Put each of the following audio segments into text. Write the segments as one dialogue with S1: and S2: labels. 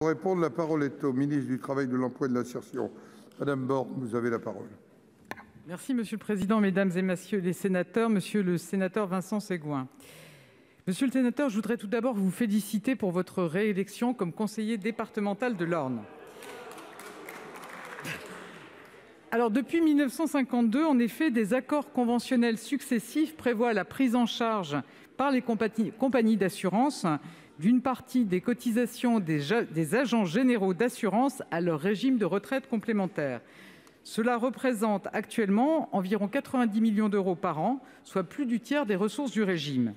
S1: Pour répondre, la parole est au ministre du Travail, de l'Emploi et de l'Insertion. Madame Borne, vous avez la parole.
S2: Merci Monsieur le Président, Mesdames et Messieurs les sénateurs, Monsieur le sénateur Vincent Segouin. Monsieur le sénateur, je voudrais tout d'abord vous féliciter pour votre réélection comme conseiller départemental de l'Orne. Alors, depuis 1952, en effet, des accords conventionnels successifs prévoient la prise en charge par les compagnies d'assurance d'une partie des cotisations des agents généraux d'assurance à leur régime de retraite complémentaire. Cela représente actuellement environ 90 millions d'euros par an, soit plus du tiers des ressources du régime.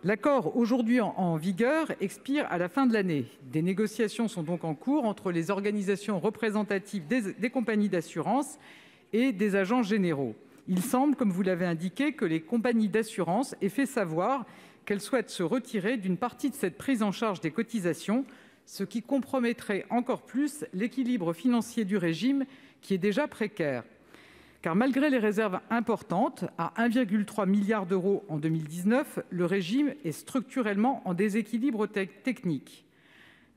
S2: L'accord aujourd'hui en vigueur expire à la fin de l'année. Des négociations sont donc en cours entre les organisations représentatives des compagnies d'assurance et des agents généraux. Il semble, comme vous l'avez indiqué, que les compagnies d'assurance aient fait savoir qu'elles souhaitent se retirer d'une partie de cette prise en charge des cotisations, ce qui compromettrait encore plus l'équilibre financier du régime, qui est déjà précaire. Car malgré les réserves importantes, à 1,3 milliard d'euros en 2019, le régime est structurellement en déséquilibre technique.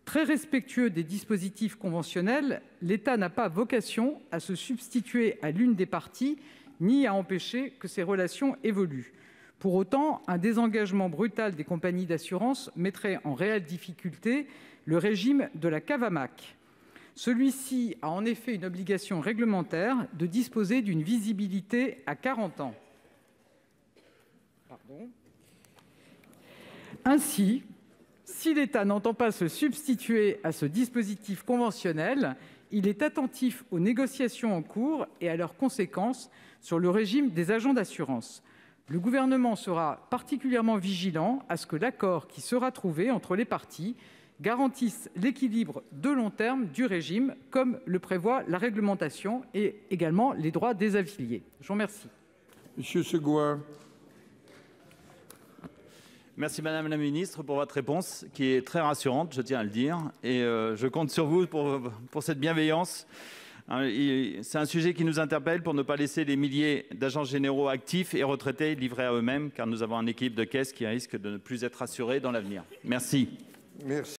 S2: Très respectueux des dispositifs conventionnels, l'État n'a pas vocation à se substituer à l'une des parties ni à empêcher que ces relations évoluent. Pour autant, un désengagement brutal des compagnies d'assurance mettrait en réelle difficulté le régime de la CAVAMAC. Celui-ci a en effet une obligation réglementaire de disposer d'une visibilité à 40 ans. Ainsi, si l'État n'entend pas se substituer à ce dispositif conventionnel, il est attentif aux négociations en cours et à leurs conséquences sur le régime des agents d'assurance. Le Gouvernement sera particulièrement vigilant à ce que l'accord qui sera trouvé entre les parties garantisse l'équilibre de long terme du régime, comme le prévoit la réglementation, et également les droits des affiliés. Je vous remercie.
S1: Monsieur Segouin.
S3: Merci Madame la Ministre pour votre réponse, qui est très rassurante, je tiens à le dire, et je compte sur vous pour cette bienveillance. C'est un sujet qui nous interpelle pour ne pas laisser les milliers d'agents généraux actifs et retraités livrés à eux-mêmes, car nous avons un équilibre de caisse qui risque de ne plus être assuré dans l'avenir. Merci.
S1: Merci.